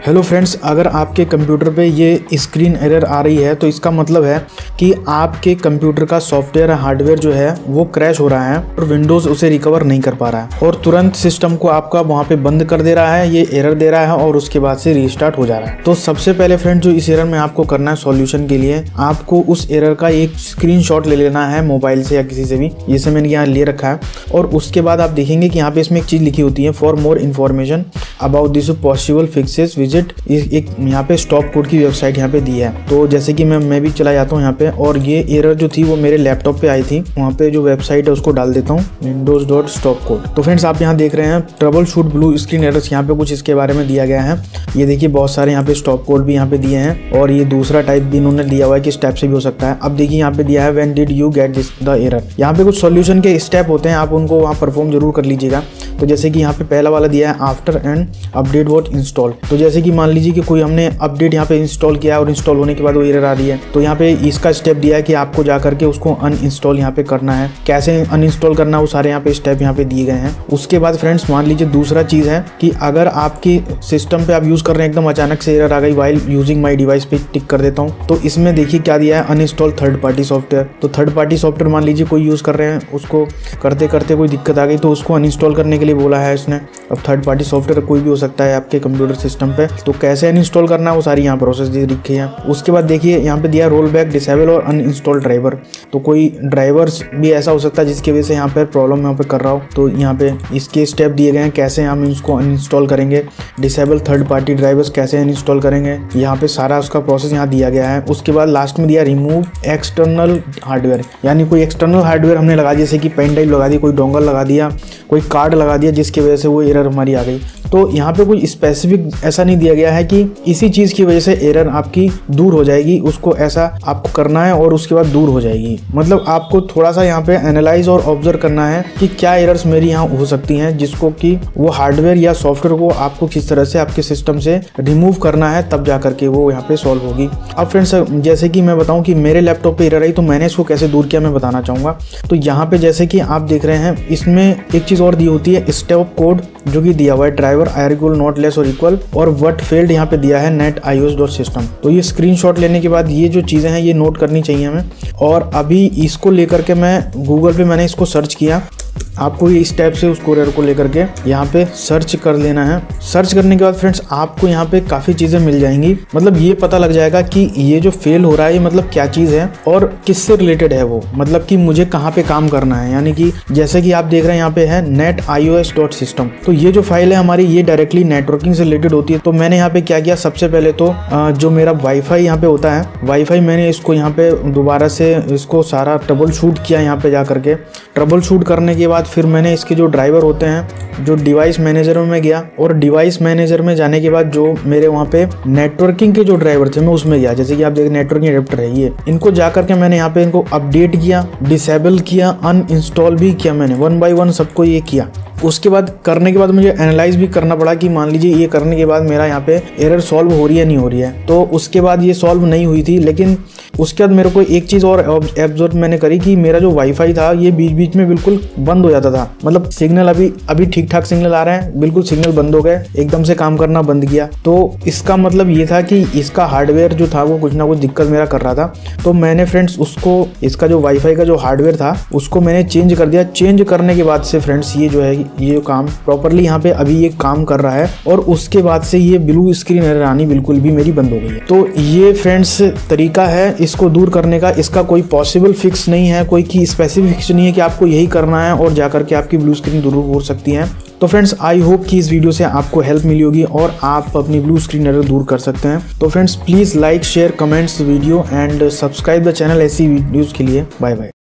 Hello friends, अगर आपके computer पे ये स्क्रीन एरर आ रही है तो इसका मतलब है कि आपके कंप्यूटर का सॉफ्टवेयर हार्डवेयर जो है वो क्रैश हो रहा है और विंडोज़ उसे रिकवर नहीं कर पा रहा है और तुरंत सिस्टम को आपका वहाँ पे बंद कर दे रहा है, ये एरर दे रहा है और उसके बाद से रीस्टार्ट हो जा रहा है। तो सबसे पहले फ्रेंड जो इस एरर में आपको करना है सॉल्यूशन के लिए, आपको उस एरर का एक स्क्रीनशॉट ले लेना है मोबाइल से या किसी से भी, जैसे मैंने यहाँ ले रखा है। और उसके बाद आप देखेंगे कि यहाँ पे इसमें एक चीज़ लिखी होती है, for more information about this possible fixes visit, एक यहाँ पे स्टॉप कोड की वेबसाइट यहाँ पे दी है। तो जैसे कि मैं भी चला जाता हूँ यहाँ पे और ये एरर जो थी वो मेरे लैपटॉप पे आई थी, वहाँ पे जो वेबसाइट है उसको डाल देता हूँ, windows.stopcode। तो फ्रेंड्स आप यहाँ देख रहे हैं trouble shoot blue screen errors, यहाँ पे कुछ इसके बारे में दिया गया है। ये देखिए बहुत सारे यहाँ पे स्टॉप कोड भी यहाँ पे दिए हैं और ये दूसरा टाइप भी इन्होंने दिया हुआ है कि इस टाइप से भी हो सकता है। अब देखिए यहाँ पे दिया है when did you get this the error. यहाँ पे कुछ सॉल्यूशन के स्टेप होते हैं, आप उनको वहाँ परफॉर्म जरूर कर लीजिएगा। तो जैसे कि यहाँ पे पहला वाला दिया है after and update what install. तो जैसे कि मान लीजिए कि कोई हमने अपडेट यहाँ पे इंस्टॉल किया और इंस्टॉल होने के बाद वो एरर आ रही है, तो यहाँ पे इसका स्टेप दिया है कि आपको जा करके उसको अनइंस्टॉल यहाँ पे करना है। कैसे अनइंस्टॉल करना है वो सारे यहाँ पे स्टेप यहाँ पे दिए गए हैं। उसके बाद फ्रेंड्स मान लीजिए दूसरा चीज़ है कि अगर आपकी सिस्टम पे आप यूज़ कर रहे हैं, एकदम अचानक से एरर आ गई वाइल यूजिंग माई डिवाइस पे टिक कर देता हूँ, तो इसमें देखिए क्या दिया है, अनइंस्टॉल थर्ड पार्टी सॉफ्टवेयर। तो थर्ड पार्टी सॉफ्टवेयर मान लीजिए कोई यूज़ कर रहे हैं, उसको करते करते कोई दिक्कत आ गई तो उसको अनइंस्टॉल करने के लिए बोला है इसने। अब थर्ड पार्टी सॉफ्टवेयर कोई भी हो सकता है आपके कंप्यूटर सिस्टम पे, तो कैसे अनइंस्टॉल करना है वो सारी यहाँ प्रोसेस दी लिखी है। उसके बाद देखिए यहाँ पे दिया रोल बैक डिसेबल और अनइंस्टॉल ड्राइवर। तो कोई ड्राइवर्स भी ऐसा हो सकता है जिसकी वजह से यहाँ पे प्रॉब्लम यहाँ पे कर रहा हो, तो यहाँ पे इसके स्टेप दिए गए हैं कैसे हम इसको अनइंस्टॉल करेंगे। डिसेबल थर्ड पार्टी ड्राइवर्स कैसे अनइंस्टॉल करेंगे, यहाँ पे सारा उसका प्रोसेस यहाँ दिया गया है। उसके बाद लास्ट में दिया रिमूव एक्सटर्नल हार्डवेयर, यानी कोई एक्सटर्नल हार्डवेयर हमने लगा दिया, जैसे कि पेन ड्राइव लगा दी, कोई डोंगल लगा दिया, कोई कार्ड लगा दिया, जिसकी वजह से वो एरर हमारी आ गई। तो यहाँ पे कोई स्पेसिफिक ऐसा नहीं दिया गया है कि इसी चीज़ की वजह से एरर आपकी दूर हो जाएगी, उसको ऐसा आपको करना है और उसके बाद दूर हो जाएगी। मतलब आपको थोड़ा सा यहाँ पे एनालाइज और ऑब्जर्व करना है कि क्या एरर्स मेरी यहाँ हो सकती हैं, जिसको कि वो हार्डवेयर या सॉफ्टवेयर को आपको किस तरह से आपके सिस्टम से रिमूव करना है, तब जा करके वो यहाँ पे सॉल्व होगी। अब फ्रेंड्स जैसे कि मैं बताऊँ कि मेरे लैपटॉप पे एरर आई तो मैंने इसको कैसे दूर किया मैं बताना चाहूँगा। तो यहाँ पे जैसे कि आप देख रहे हैं इसमें एक चीज़ और दी होती है स्टॉप कोड, जो कि दिया हुआ है ड्राइवर आर्गुल नॉट लेस और इक्वल, और व्हाट फेल्ड यहाँ पे दिया है नेट ios.system। तो ये स्क्रीनशॉट लेने के बाद ये जो चीज़ें हैं ये नोट करनी चाहिए हमें। और अभी इसको लेकर के मैं गूगल पे मैंने इसको सर्च किया, आपको ये इस टाइप से उस कोरियर को लेकर के यहाँ पे सर्च कर लेना है। सर्च करने के बाद फ्रेंड्स आपको यहाँ पे काफ़ी चीज़ें मिल जाएंगी, मतलब ये पता लग जाएगा कि ये जो फेल हो रहा है मतलब क्या चीज़ है और किससे रिलेटेड है वो, मतलब कि मुझे कहाँ पे काम करना है। यानी कि जैसे कि आप देख रहे हैं यहाँ पे है net ios.system। तो ये जो फाइल है हमारी ये डायरेक्टली नेटवर्किंग से रिलेटेड होती है। तो मैंने यहाँ पे क्या किया, सबसे पहले तो जो मेरा वाईफाई यहाँ पे होता है, वाईफाई मैंने इसको यहाँ पे दोबारा से इसको सारा ट्रबल शूट किया। यहाँ पे जा करके ट्रबल शूट करने के बाद फिर मैंने इसके जो ड्राइवर होते हैं, जो डिवाइस मैनेजर में मैं गया और डिवाइस मैनेजर में जाने के बाद जो मेरे वहाँ पे नेटवर्किंग के जो ड्राइवर थे मैं उसमें गया। जैसे कि आप देखें नेटवर्किंग एडेप्टर है ये, इनको जा करके मैंने यहाँ पे इनको अपडेट किया, डिसेबल किया, अनइंस्टॉल भी किया, मैंने 1 by 1 सबको ये किया। उसके बाद करने के बाद मुझे एनालाइज भी करना पड़ा कि मान लीजिए ये करने के बाद मेरा यहाँ पे एरर सॉल्व हो रही है नहीं हो रही है। तो उसके बाद ये सॉल्व नहीं हुई थी, लेकिन उसके बाद मेरे को एक चीज़ और ऑब्जर्व मैंने करी कि मेरा जो वाईफाई था ये बीच बीच में बिल्कुल बंद हो जाता था। मतलब सिग्नल अभी ठीक ठाक सिग्नल आ रहे हैं, बिल्कुल सिग्नल बंद हो गए, एकदम से काम करना बंद किया। तो इसका मतलब ये था कि इसका हार्डवेयर जो था वो कुछ ना कुछ दिक्कत मेरा कर रहा था। तो मैंने फ्रेंड्स उसको, इसका जो वाईफाई का जो हार्डवेयर था उसको मैंने चेंज कर दिया। चेंज करने के बाद से फ्रेंड्स ये जो है ये काम प्रॉपरली यहाँ पे अभी ये काम कर रहा है और उसके बाद से ये ब्लू स्क्रीन एरर आनी बिल्कुल भी मेरी बंद हो गई है। तो ये फ्रेंड्स तरीका है इसको दूर करने का। इसका कोई पॉसिबल फिक्स नहीं है, कोई की स्पेसिफिक फिक्स नहीं है कि आपको यही करना है और जाकर के आपकी ब्लू स्क्रीन दूर हो सकती है। तो फ्रेंड्स आई होप कि इस वीडियो से आपको हेल्प मिली होगी और आप अपनी ब्लू स्क्रीन एरर दूर कर सकते हैं। तो friends please like share comments video and subscribe the channel ऐसी वीडियोज़ के लिए। Bye bye.